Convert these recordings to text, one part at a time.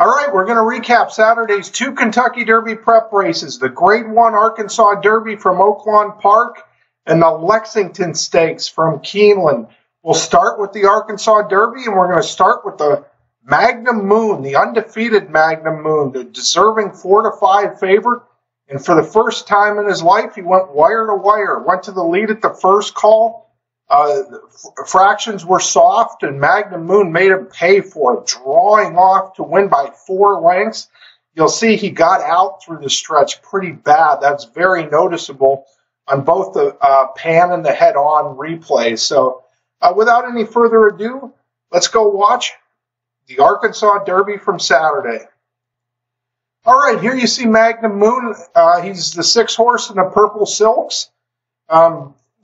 All right, we're going to recap Saturday's two Kentucky Derby prep races, the Grade 1 Arkansas Derby from Oaklawn Park and the Lexington Stakes from Keeneland. We'll start with the Arkansas Derby, and we're going to start with the Magnum Moon, the undefeated Magnum Moon, the deserving 4-5 favorite. And for the first time in his life, he went wire to wire, went to the lead at the first call. Fractions were soft, and Magnum Moon made him pay for it, drawing off to win by 4 lengths. You'll see he got out through the stretch pretty bad. That's very noticeable on both the pan and the head-on replays. So without any further ado, let's go watch the Arkansas Derby from Saturday. All right, here you see Magnum Moon. He's the 6 horse in the purple silks.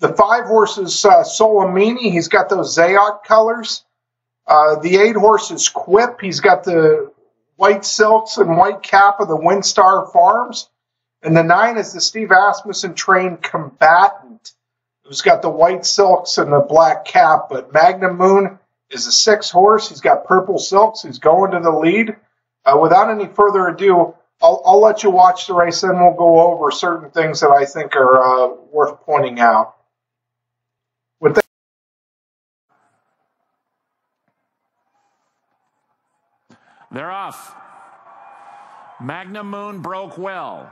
The 5 horse is Solomini. He's got those Zayat colors. The 8 horse is Quip. He's got the white silks and white cap of the Windstar Farms. And the 9 is the Steve Asmussen trained Combatant, who's got the white silks and the black cap. But Magnum Moon is a 6 horse. He's got purple silks. He's going to the lead. Without any further ado, I'll let you watch the race, and we'll go over certain things that I think are worth pointing out. With that, they're off. Magnum Moon broke well.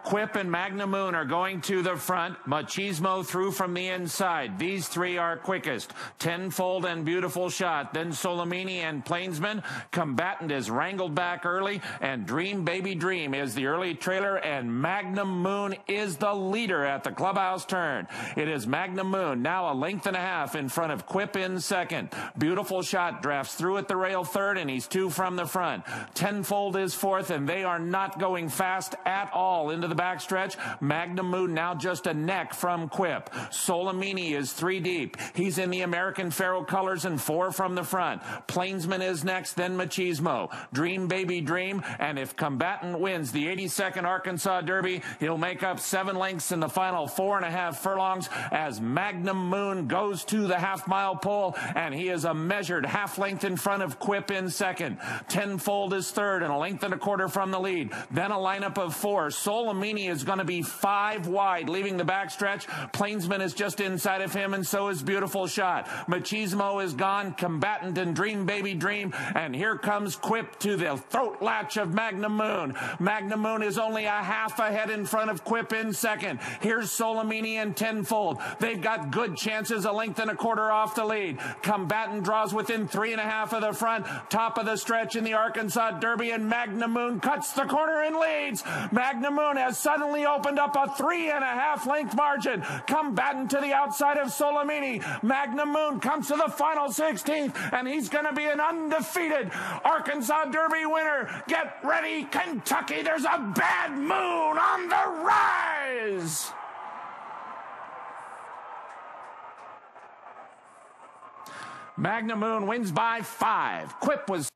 Quip and Magnum Moon are going to the front. Machismo through from the inside. These 3 are quickest. Tenfold and Beautiful Shot. Then Solomini and Plainsman. Combatant is wrangled back early. And Dream Baby Dream is the early trailer. And Magnum Moon is the leader at the clubhouse turn. It is Magnum Moon now 1.5 lengths in front of Quip in second. Beautiful Shot drafts through at the rail third, and he's 2 from the front. Tenfold is fourth, and they are not going fast at all into the backstretch. Magnum Moon now just a neck from Quip. Solomini is 3 deep. He's in the American Pharaoh colors and 4 from the front. Plainsman is next, then Machismo. Dream Baby Dream, and if Combatant wins the 82nd Arkansas Derby, he'll make up 7 lengths in the final 4.5 furlongs as Magnum Moon goes to the half-mile pole, and he is a measured 1/2 length in front of Quip in second. Tenfold is third and 1.25 lengths from the lead. Then a lineup of 4. Solomini is going to be 5 wide, leaving the backstretch. Plainsman is just inside of him, and so is Beautiful Shot. Machismo is gone, Combatant and Dream Baby Dream, and here comes Quip to the throat latch of Magnum Moon. Magnum Moon is only a 1/2 ahead in front of Quip in second. Here's Solomini and Tenfold. They've got good chances, 1.25 lengths off the lead. Combatant draws within 3.5 of the front, top of the stretch in the Arkansas Derby, and Magnum Moon cuts the corner and leads. Magnum Moon has suddenly opened up a 3.5 length margin. Combatant to the outside of Solomini. Magnum Moon comes to the final 16th, and he's going to be an undefeated Arkansas Derby winner. Get ready, Kentucky. There's a bad moon on the rise. Magnum Moon wins by 5. Quip was...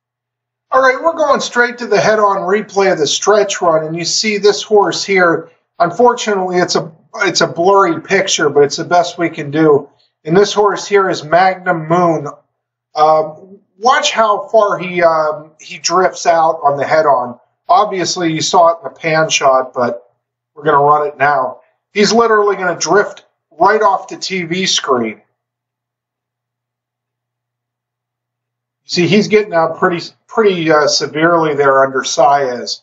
all right, we're going straight to the head-on replay of the stretch run, and you see this horse here. Unfortunately, it's a blurry picture, but it's the best we can do. And this horse here is Magnum Moon. Watch how far he drifts out on the head-on. Obviously, you saw it in the pan shot, but we're going to run it now. He's literally going to drift right off the TV screen. See, he's getting out pretty severely there under Saez.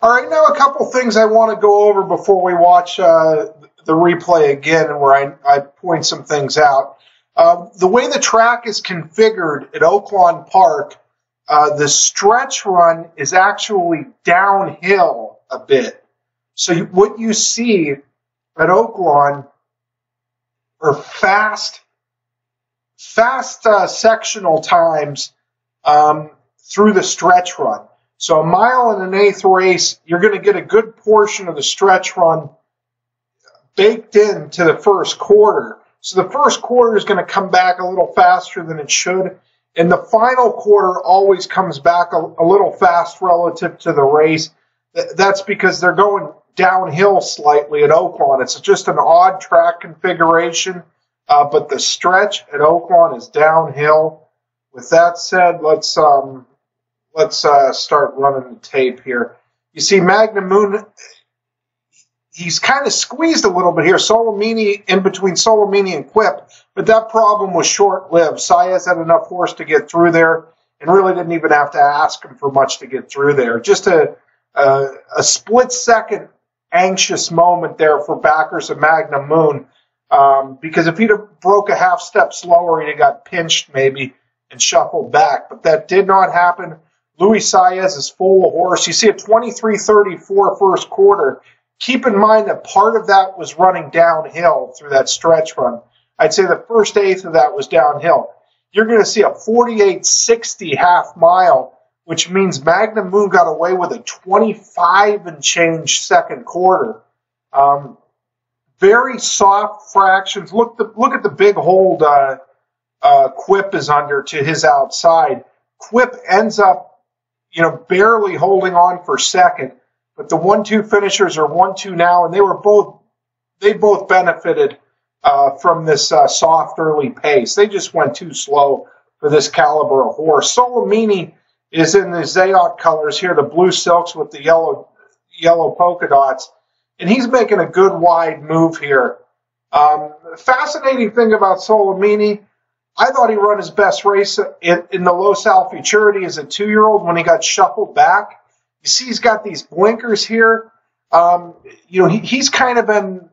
All right, now a couple things I want to go over before we watch the replay again, and where I point some things out. The way the track is configured at Oaklawn Park, the stretch run is actually downhill a bit. So what you see at Oaklawn are fast sectional times through the stretch run. So 1 mile and 1/8 race, you're going to get a good portion of the stretch run baked into the first quarter. So the first quarter is going to come back a little faster than it should, and the final quarter always comes back a little fast relative to the race. That's because they're going downhill slightly at Oaklawn. It's just an odd track configuration. but the stretch at Oaklawn is downhill. With that said, let's start running the tape here. You see Magnum Moon, he's kind of squeezed a little bit here. Solomini, in between Solomini and Quip, but that problem was short-lived. Saez had enough horse to get through there and really didn't even have to ask him for much to get through there. Just a split-second anxious moment there for backers of Magnum Moon, because if he'd have broke a half step slower, he'd have got pinched maybe and shuffled back. But that did not happen. Luis Saez is full of horse. You see a 23-34 first quarter. Keep in mind that part of that was running downhill through that stretch run. I'd say the first eighth of that was downhill. You're going to see a 48-60 half mile, which means Magnum Moon got away with a 25 and change second quarter. Very soft fractions. Look at the big hold Quip is under to his outside. Quip ends up, barely holding on for second, but the 1-2 finishers are 1-2 now, and they both benefited from this soft early pace. They just went too slow for this caliber of horse. Solomini is in the Zayat colors here, the blue silks with the yellow polka dots, and he's making a good wide move here. Fascinating thing about Solomini, I thought he run his best race in the Los Al Futurity as a 2-year-old when he got shuffled back. You see he's got these blinkers here. He's kind of been,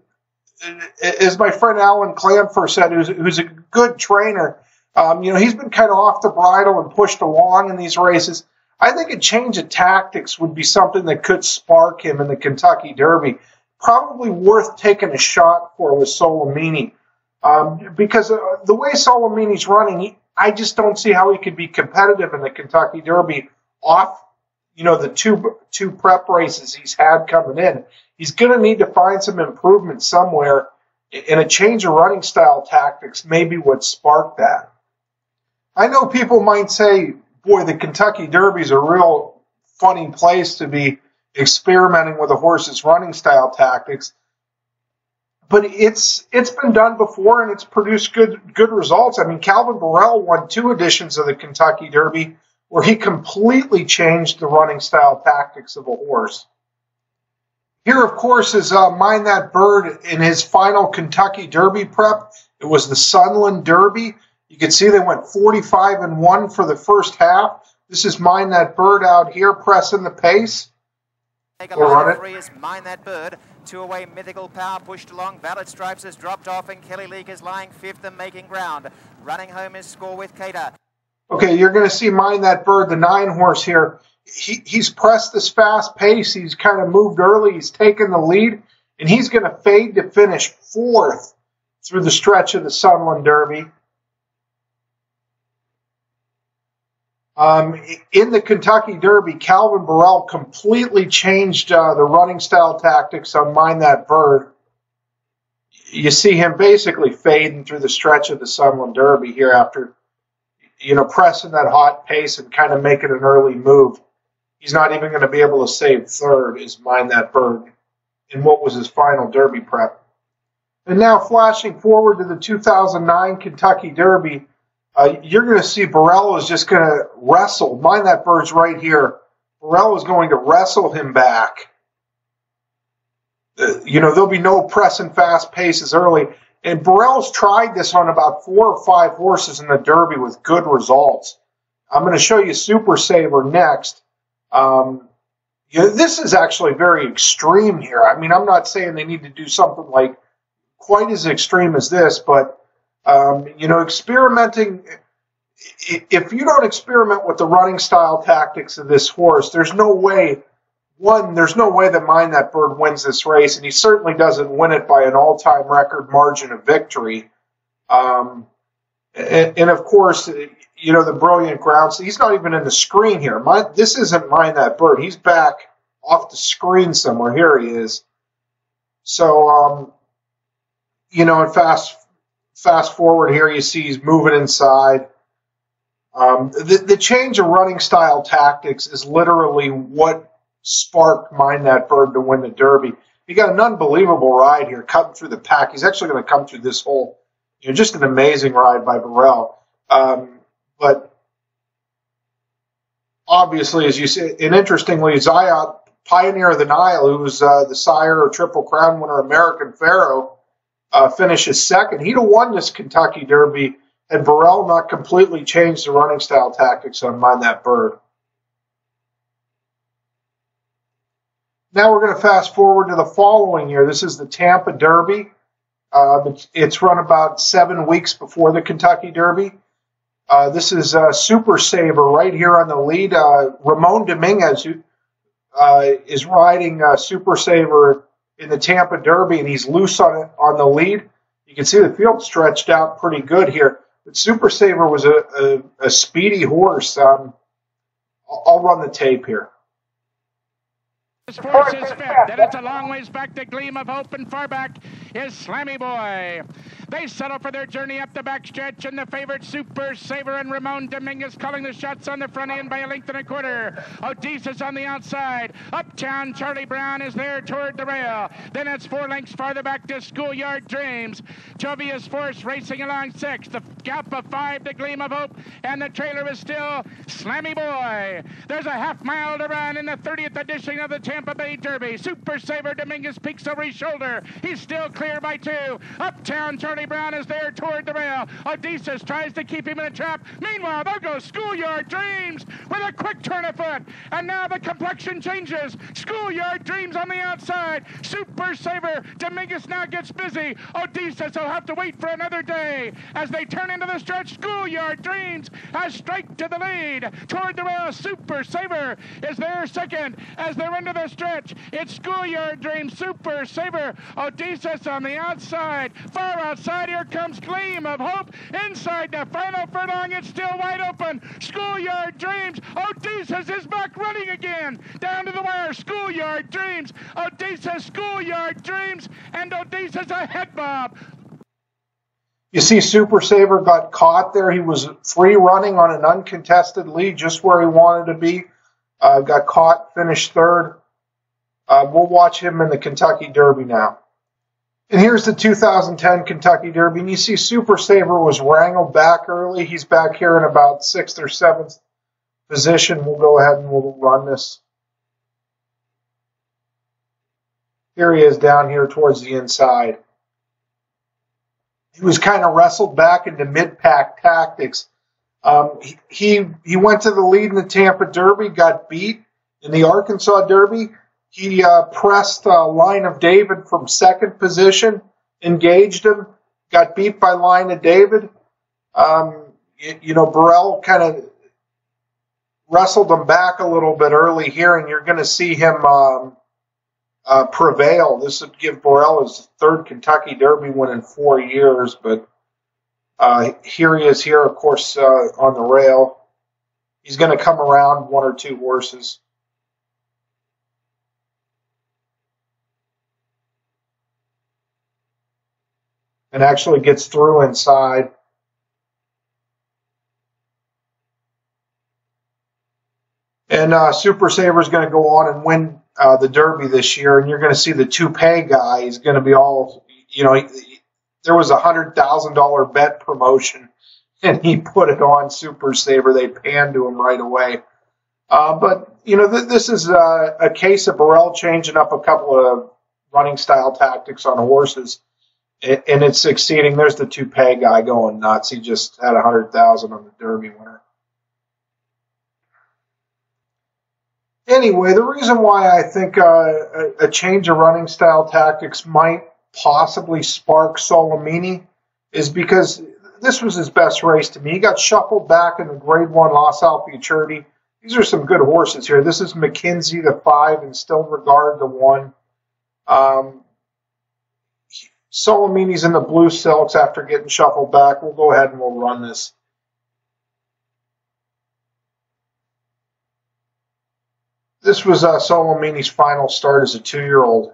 as my friend Alan Clanfer said, who's a good trainer, he's been kind of off the bridle and pushed along in these races. I think a change of tactics would be something that could spark him in the Kentucky Derby. Probably worth taking a shot for with Solomini. Because the way Solomini's running, I just don't see how he could be competitive in the Kentucky Derby off, the two prep races he's had coming in. He's going to need to find some improvement somewhere, and a change of running style tactics maybe would spark that. I know people might say, boy, the Kentucky Derby is a real funny place to be experimenting with a horse's running style tactics. But it's been done before, and it's produced good results. I mean, Calvin Borel won 2 editions of the Kentucky Derby where he completely changed the running style tactics of a horse. Here, of course, is Mind That Bird in his final Kentucky Derby prep. It was the Sunland Derby. You can see they went 45-1 for the first half. This is Mind That Bird out here pressing the pace. We'll run it. Is Mind That Bird. 2 away, Mythical Power pushed along. Valid Stripes has dropped off, and Kelly Leak is lying 5th and making ground. Running home is Score with Cater. Okay, you're going to see Mind That Bird, the 9 horse here. He's pressed this fast pace. He's kind of moved early. He's taken the lead, and he's going to fade to finish 4th through the stretch of the Sunland Derby. In the Kentucky Derby, Calvin Borel completely changed the running style tactics on Mind That Bird. You see him basically fading through the stretch of the Sunland Derby here after, pressing that hot pace and kind of making an early move. He's not even going to be able to save 3rd, is Mind That Bird, in what was his final Derby prep. And now flashing forward to the 2009 Kentucky Derby, you're going to see Borel is just going to wrestle. Mind That Bird's right here. Borel is going to wrestle him back. There'll be no pressing fast paces early. And Borel's tried this on about 4 or 5 horses in the Derby with good results. I'm going to show you Super Saver next. This is actually very extreme here. I mean, I'm not saying they need to do something like quite as extreme as this, but experimenting, if you don't experiment with the running style tactics of this horse, there's no way that Mind That Bird wins this race, and he certainly doesn't win it by an all-time record margin of victory. And of course, the brilliant grounds, he's not even in the screen here. This isn't Mind That Bird. He's back off the screen somewhere. Here he is. So, and fast forward here, you see he's moving inside. The change of running style tactics is literally what sparked Mind That Bird to win the Derby. He got an unbelievable ride here, cutting through the pack. He's actually going to come through this hole just an amazing ride by Burrell. But obviously, as you say, and interestingly, Zayat, Pioneer of the Nile, who was the sire of Triple Crown winner American Pharaoh, finishes second. He'd have won this Kentucky Derby had Burrell not completely changed the running style tactics on Mind That Bird. Now we're going to fast forward to the following year. This is the Tampa Derby. It's run about 7 weeks before the Kentucky Derby. This is Super Saver right here on the lead. Ramon Dominguez, who is riding Super Saver in the Tampa Derby, and he's loose on the lead. You can see the field stretched out pretty good here. But Super Saver was a speedy horse. I'll run the tape here. This force is fit, and it's a long ways back to Gleam of Hope, and far back is Slammy Boy. They settle for their journey up the backstretch, and the favorite Super Saver and Ramon Dominguez calling the shots on the front end by a length and a quarter. Odysseus on the outside. Uptown Charlie Brown is there toward the rail. Then it's 4 lengths farther back to Schoolyard Dreams. Jovius Force racing along 6. The gap of 5 to Gleam of Hope, and the trailer is still Slammy Boy. There's a half mile to run in the 30th edition of the Tampa Bay Derby. Super Saver Dominguez peeks over his shoulder. He's still clear by 2. Uptown Charlie Brown is there toward the rail. Odysseus tries to keep him in a trap. Meanwhile, there goes Schoolyard Dreams with a quick turn of foot. And now the complexion changes. Schoolyard Dreams on the outside. Super Saver Dominguez now gets busy. Odysseus will have to wait for another day. As they turn into the stretch, Schoolyard Dreams has straight to the lead. Toward the rail, Super Saver is there second. As they're into the stretch, it's Schoolyard Dreams, Super Saver, Odysseus on the outside. Far outside, here comes Gleam of Hope. Inside the final furlong, it's still wide open. Schoolyard Dreams, Odysseus is back running again. Down to the wire, Schoolyard Dreams, Odysseus, Schoolyard Dreams, and Odysseus ahead, Bob. You see Super Saver got caught there. He was free running on an uncontested lead, just where he wanted to be. Got caught, finished third. We'll watch him in the Kentucky Derby now. And here's the 2010 Kentucky Derby. And you see Super Saver was wrangled back early. He's back here in about 6th or 7th position. We'll go ahead and we'll run this. Here he is down here towards the inside. He was kind of wrestled back into mid-pack tactics. He went to the lead in the Tampa Derby, got beat in the Arkansas Derby. He pressed Line of David from 2nd position, engaged him, got beat by Line of David. Burrell kind of wrestled him back a little bit early here, and you're going to see him prevail. This would give Burrell his 3rd Kentucky Derby win in 4 years, but here he is here, of course, on the rail. He's going to come around 1 or 2 horses. And actually gets through inside. And Super Saver is going to go on and win the Derby this year. And you're going to see the toupee guy is going to be all, there was a $100,000 bet promotion, and he put it on Super Saver. They panned to him right away. But this is a case of Burrell changing up a couple of running style tactics on horses. And it's succeeding. There's the toupee guy going nuts. He just had $100,000 on the Derby winner. Anyway, the reason why I think a change of running style tactics might possibly spark Solomini is because this was his best race to me. He got shuffled back in the Grade 1 Los Alpiacerti. These are some good horses here. This is McKinsey, the 5, and Still Regard, the 1. Solomini's in the blue silks after getting shuffled back. We'll go ahead and we'll run this. This was Solomini's final start as a 2-year-old.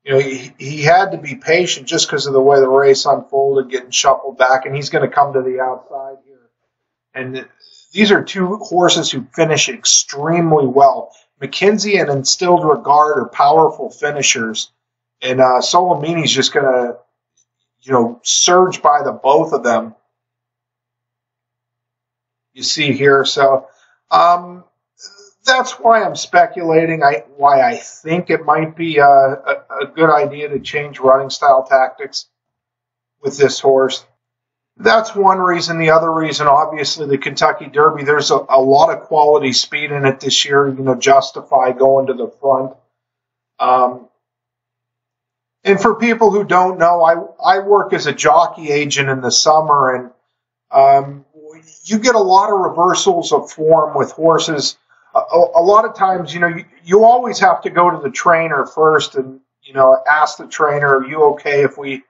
He had to be patient just because of the way the race unfolded, getting shuffled back, and he's going to come to the outside here. And these are 2 horses who finish extremely well. McKinsey and Instilled Regard are powerful finishers. And Solomini's just going to, surged by the both of them. You see here, so that's why I'm speculating. Why I think it might be a good idea to change running style tactics with this horse. That's one reason. The other reason, obviously, the Kentucky Derby. There's a lot of quality speed in it this year. Justify going to the front. And for people who don't know, I work as a jockey agent in the summer, and you get a lot of reversals of form with horses. A lot of times, you always have to go to the trainer first and, ask the trainer, are you okay if we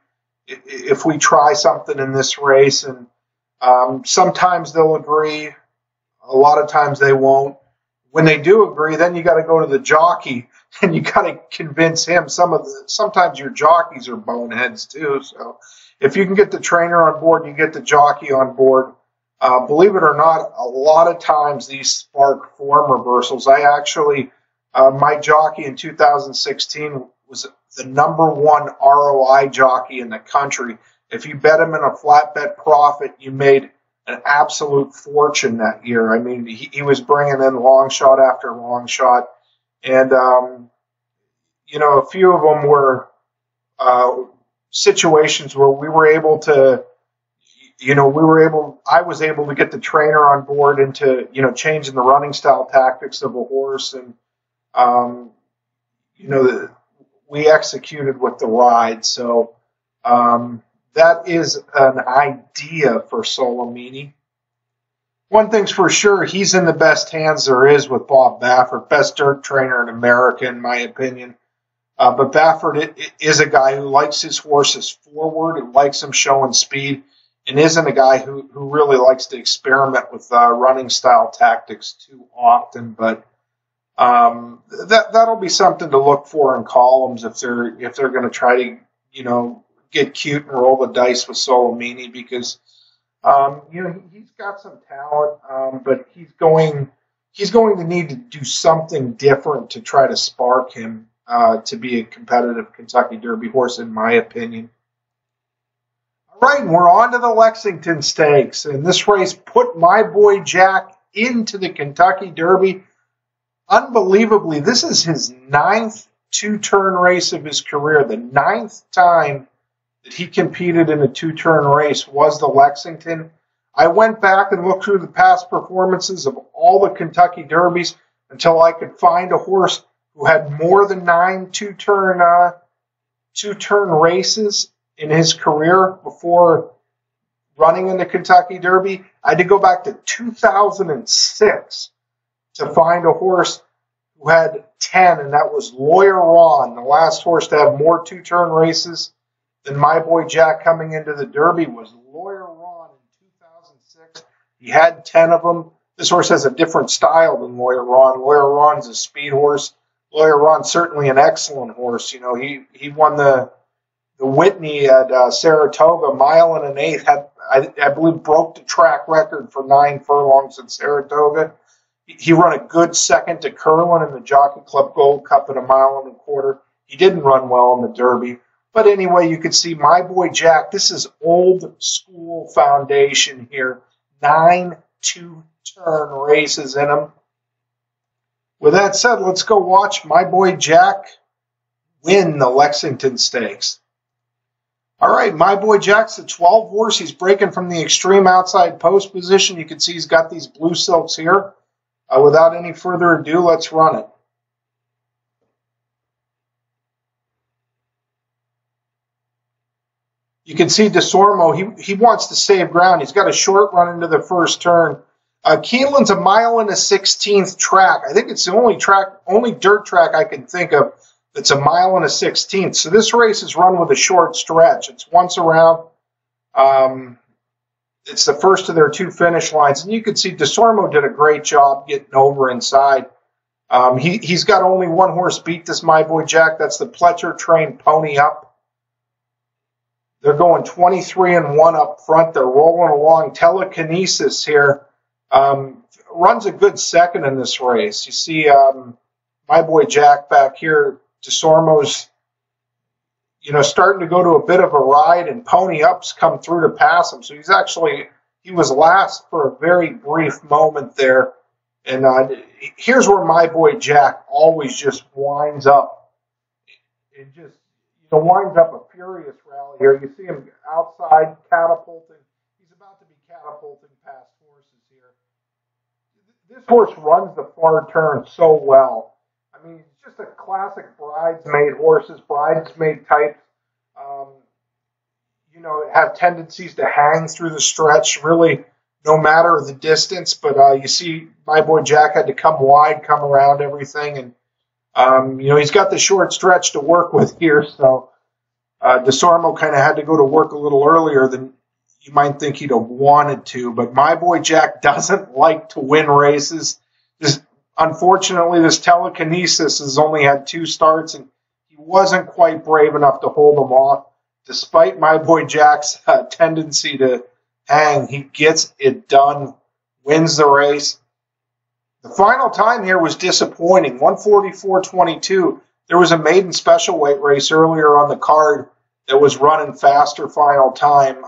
try something in this race? And sometimes they'll agree. A lot of times they won't. When they do agree, then you got to go to the jockey and you got to convince him. Sometimes your jockeys are boneheads too. So if you can get the trainer on board, you get the jockey on board. Believe it or not, a lot of times these spark form reversals. I actually, my jockey in 2016 was the #1 ROI jockey in the country. If you bet him in a flat bet profit, you made an absolute fortune that year. I mean, he was bringing in long shot after long shot. And, a few of them were situations where we were able to, I was able to get the trainer on board into, changing the running style tactics of a horse. And, we executed with the ride. So, that is an idea for Solomini. One thing's for sure, he's in the best hands there is with Bob Baffert, best dirt trainer in America, in my opinion. But Baffert is a guy who likes his horses forward and likes them showing speed, and isn't a guy who really likes to experiment with running style tactics too often. But that'll be something to look for in columns if they're going to try to get cute and roll the dice with Solomini, because he's got some talent, but he's going to need to do something different to try to spark him to be a competitive Kentucky Derby horse, in my opinion. All right, and we're on to the Lexington Stakes, and this race put my boy Jack into the Kentucky Derby. Unbelievably, this is his 9th two-turn race of his career. The 9th time that he competed in a two-turn race was the Lexington. I went back and looked through the past performances of all the Kentucky Derbies until I could find a horse who had more than 9 two-turn races in his career before running in the Kentucky Derby. I had to go back to 2006 to find a horse who had 10, and that was Lawyer Ron, the last horse to have more two-turn races than my boy Jack coming into the Derby was Lawyer Ron in 2006. He had 10 of them. This horse has a different style than Lawyer Ron. Lawyer Ron's a speed horse. Lawyer Ron's certainly an excellent horse. He won the Whitney at Saratoga, 1 1/8 miles. I believe broke the track record for 9 furlongs at Saratoga. He run a good second to Curlin in the Jockey Club Gold Cup at 1 1/4 miles. He didn't run well in the Derby. But anyway, you can see my boy Jack, this is old school foundation here. 9 two-turn races in him. With that said, let's go watch my boy Jack win the Lexington Stakes. All right, my boy Jack's the 12 horse. He's breaking from the extreme outside post position. You can see he's got these blue silks here. Without any further ado, let's run it. You can see DeSormo, he wants to save ground. He's got a short run into the first turn. Keeneland's 1.16 miles track. I think it's the only dirt track I can think of that's 1.16 miles. So this race is run with a short stretch. It's once around. It's the first of their 2 finish lines. And you can see DeSormo did a great job getting over inside. He's got only 1 horse beat this my boy Jack. That's the Pletcher trained Pony Up. They're going 23-1 up front. They're rolling along. Telekinesis here runs a good second in this race. You see my boy Jack back here. DeSormo's, starting to go to a bit of a ride, and Pony Up's come through to pass him. So he was last for a very brief moment there. And here's where my boy Jack always just winds up. It just winds up a furious rally here. You see him outside catapulting. He's about to be catapulting past horses here. This horse runs the far turn so well. I mean, it's just a classic bridesmaid horses, bridesmaid types. Have tendencies to hang through the stretch, really, no matter the distance. But you see, my boy Jack had to come wide, come around everything, and he's got the short stretch to work with here. So DeSormo kind of had to go to work a little earlier than you might think he'd have wanted to. But my boy Jack doesn't like to win races. Unfortunately, this telekinesis has only had 2 starts, and he wasn't quite brave enough to hold them off. Despite my boy Jack's tendency to hang, he gets it done, wins the race. The final time here was disappointing, 1:44.22. There was a maiden special weight race earlier on the card that was running faster final time.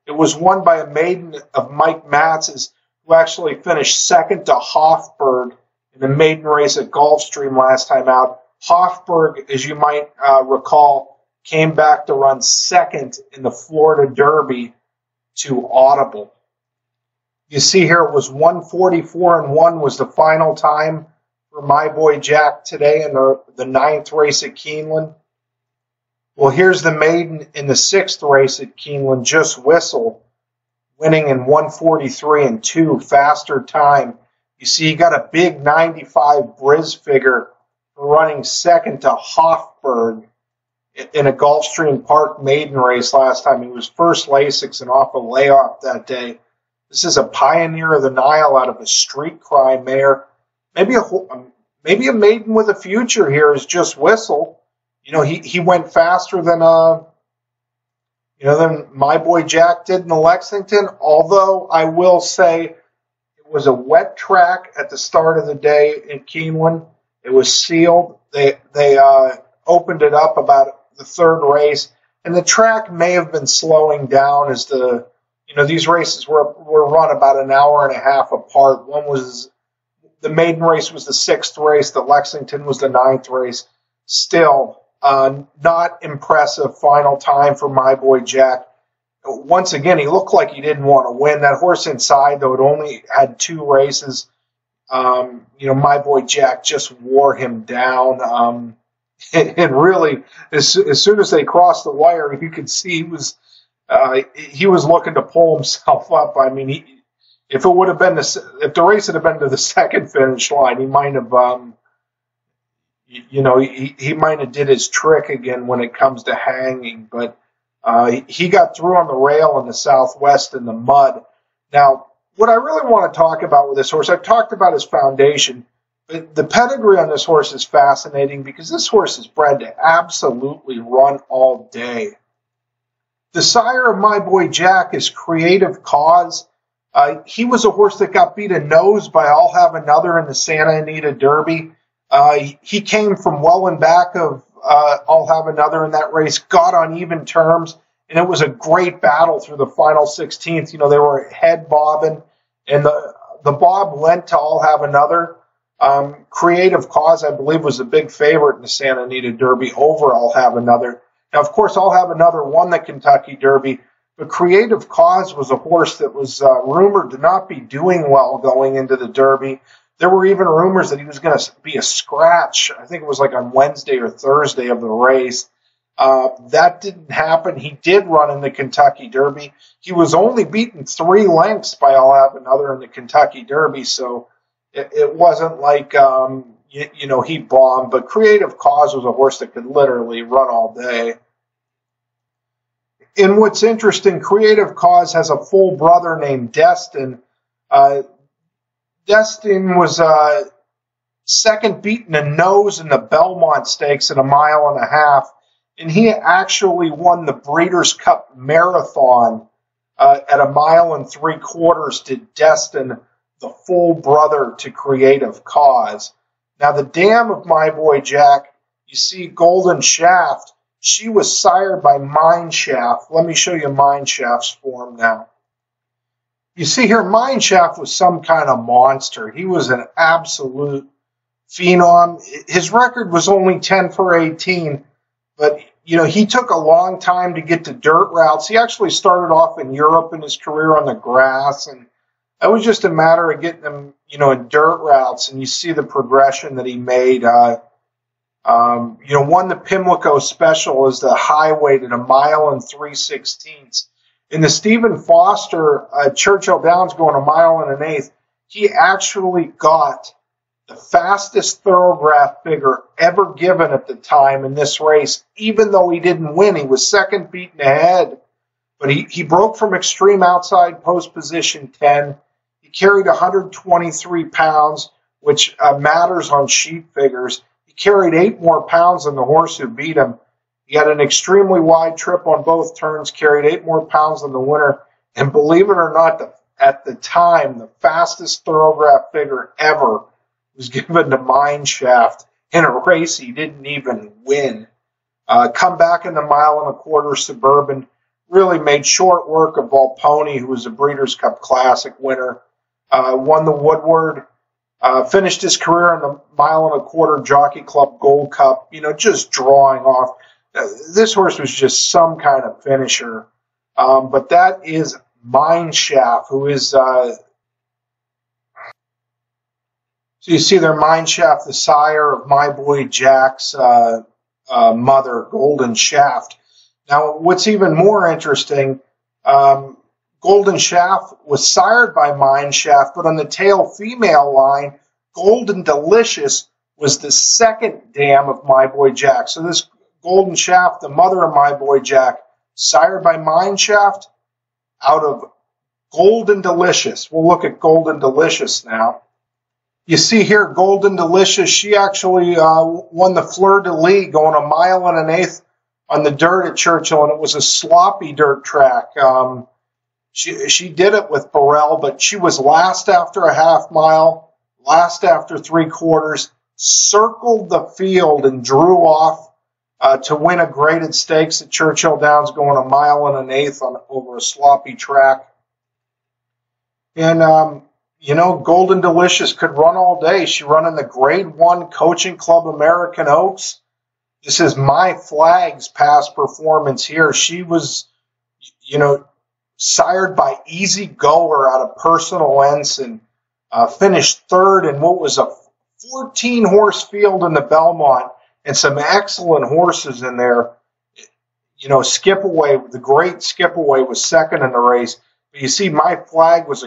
It was won by a maiden of Mike Matz's, who actually finished second to Hofberg in the maiden race at Gulfstream last time out. Hofberg, as you might recall, came back to run second in the Florida Derby to Audible. You see here it was 1:44.1 was the final time for my boy Jack today in the 9th race at Keeneland. Well, here's the maiden in the 6th race at Keeneland, Just Whistle, winning in 1:43.2, faster time. You see he got a big 95 Briz figure for running second to Hofberg in a Gulfstream Park maiden race last time. He was first Lasix and off a layoff that day. This is a Pioneer of the Nile out of a Street Cry mare. Maybe a maiden with a future here is Just Whistle. He went faster than my boy Jack did in the Lexington. Although I will say it was a wet track at the start of the day in Keeneland. It was sealed. They opened it up about the 3rd race, and the track may have been slowing down as these races were run about an hour and a half apart. The maiden race was the 6th race, the Lexington was the 9th race. Still, not impressive final time for my boy Jack. Once again, he looked like he didn't want to win. That horse inside, though, it only had 2 races. My boy Jack just wore him down. And really, as soon as they crossed the wire, you could see he was looking to pull himself up. I mean, if the race had been to the 2nd finish line, he might have, he might have did his trick again when it comes to hanging. But he got through on the rail in the Southwest in the mud. Now, what I really want to talk about with this horse, I've talked about his foundation. The pedigree on this horse is fascinating because this horse is bred to absolutely run all day. The sire of my boy Jack is Creative Cause. He was a horse that got beat a nose by I'll Have Another in the Santa Anita Derby. He came from well and back of I'll Have Another in that race, got on even terms, and it was a great battle through the final 16th. They were head bobbing, and the bob lent to I'll Have Another. Creative Cause, I believe, was the big favorite in the Santa Anita Derby over I'll Have Another. Now, of course, I'll Have Another won the Kentucky Derby, but Creative Cause was a horse that was rumored to not be doing well going into the Derby. There were even rumors that he was going to be a scratch. I think it was like on Wednesday or Thursday of the race. That didn't happen. He did run in the Kentucky Derby. He was only beaten 3 lengths by I'll Have Another in the Kentucky Derby, so it wasn't like, he bombed, but Creative Cause was a horse that could literally run all day. And what's interesting, Creative Cause has a full brother named Destin. Destin was second beaten a nose in the Belmont Stakes at 1.5 miles, and he actually won the Breeders' Cup Marathon at 1.75 miles to Destin, the full brother to Creative Cause. Now, the dam of my boy Jack, you see Golden Shaft. She was sired by Mineshaft. Let me show you Mineshaft's form now. You see here, Mineshaft was some kind of monster. He was an absolute phenom. His record was only 10 for 18, but he took a long time to get to dirt routes. He actually started off in Europe in his career on the grass, and it was just a matter of getting him, in dirt routes. And you see the progression that he made. Won the Pimlico Special as the high weight at 1 mile and 3/16. In the Stephen Foster Churchill Downs going 1 mile and 1/8, he actually got the fastest thoroughbred figure ever given at the time in this race. Even though he didn't win, he was second beaten ahead. But he broke from extreme outside post position 10. He carried 123 pounds, which matters on sheep figures. He carried 8 more pounds than the horse who beat him. He had an extremely wide trip on both turns, carried 8 more pounds than the winner. And believe it or not, at the time, the fastest thoroughbred figure ever was given to Mineshaft in a race he didn't even win. Come back in the 1 1/4 Suburban. Really made short work of Volpone, who was a Breeders' Cup Classic winner. Won the Woodward. Finished his career in the 1 1/4 Jockey Club Gold Cup, just drawing off. This horse was just some kind of finisher. But that is Mineshaft, who is, so you see there, Mineshaft, the sire of my boy Jack's mother, Golden Shaft. Now, what's even more interesting, Golden Shaft was sired by Mineshaft, but on the tail female line, Golden Delicious was the second dam of my boy Jack. So this Golden Shaft, the mother of my boy Jack, sired by Mineshaft out of Golden Delicious. We'll look at Golden Delicious now. You see here, Golden Delicious, she actually won the Fleur-de-Lis going 1 mile and 1/8 on the dirt at Churchill, and it was a sloppy dirt track. She did it with Burrell, but she was last after a half mile, last after 3/4, circled the field and drew off to win a graded stakes at Churchill Downs going 1 mile and 1/8 over a sloppy track. And, Golden Delicious could run all day. She run in the Grade 1 Coaching Club American Oaks. This is My Flag's past performance here. She was, sired by Easy Goer out of Personal Ensign. Finished third in what was a 14-horse field in the Belmont, and some excellent horses in there. Skipaway, the great Skipaway, was second in the race. But you see, My Flag was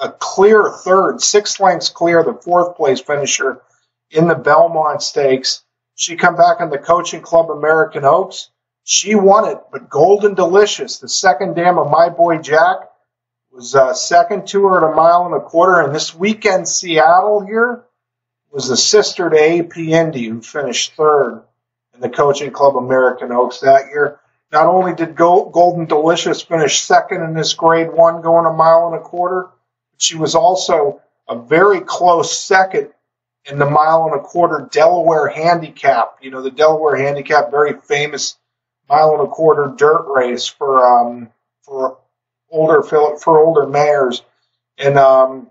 a clear third, 6 lengths clear, the 4th place finisher in the Belmont Stakes. She come back in the Coaching Club American Oaks. She won it, but Golden Delicious, the second dam of my boy Jack, was second to her at 1 1/4. And this weekend, Seattle here was the sister to AP Indy, who finished third in the Coaching Club American Oaks that year. Not only did Golden Delicious finish second in this Grade 1 going 1 1/4, but she was also a very close second in the 1 1/4 Delaware Handicap. The Delaware Handicap, very famous 1 1/4 dirt race for older mares. And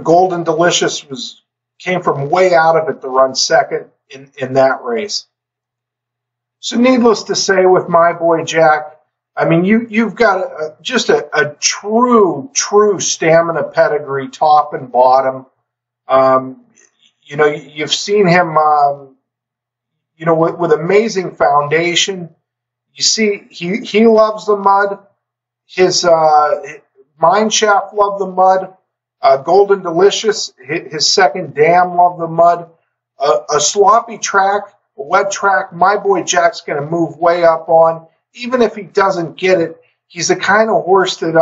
Golden Delicious came from way out of it to run second in that race. So needless to say, with my boy Jack, I mean, you've got just a true stamina pedigree, top and bottom. You've seen him, with amazing foundation. You see, he loves the mud. His Mineshaft loved the mud. Golden Delicious, his second dam, loved the mud. A sloppy track, a wet track, my boy Jack's going to move way up on. Even if he doesn't get it, he's the kind of horse that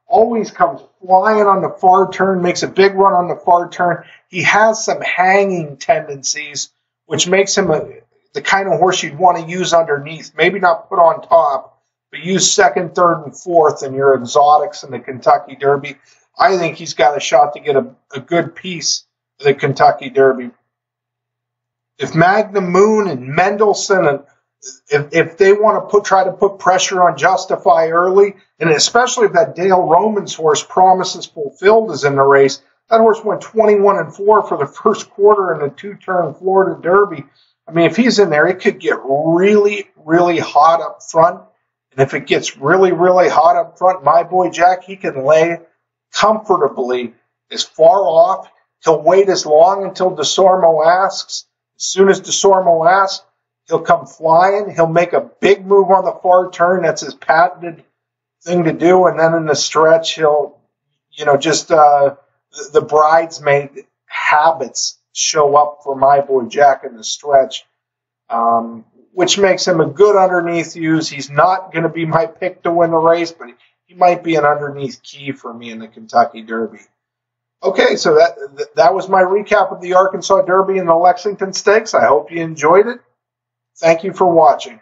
always comes flying on the far turn, makes a big run on the far turn. He has some hanging tendencies, which makes him the kind of horse you'd want to use underneath. Maybe not put on top, but use second, third, and fourth in your exotics in the Kentucky Derby. I think he's got a shot to get a good piece of the Kentucky Derby. if Magnum Moon and Mendelssohn, and if they want to try to put pressure on Justify early, and especially if that Dale Romans horse, Promises Fulfilled, is in the race. That horse went 21-4 for the first quarter in the two-turn Florida Derby. I mean, if he's in there, it could get really, really hot up front. And if it gets really, really hot up front, my boy Jack, he can lay comfortably as far off. He'll wait as long until DeSormo asks. As soon as DeSormo asks, he'll come flying. He'll make a big move on the far turn. That's his patented thing to do. And then in the stretch, he'll, just the bridesmaid habits show up for my boy Jack in the stretch, which makes him a good underneath use. He's not going to be my pick to win the race, but he might be an underneath key for me in the Kentucky Derby. Okay, so that was my recap of the Arkansas Derby and the Lexington Stakes. I hope you enjoyed it. Thank you for watching.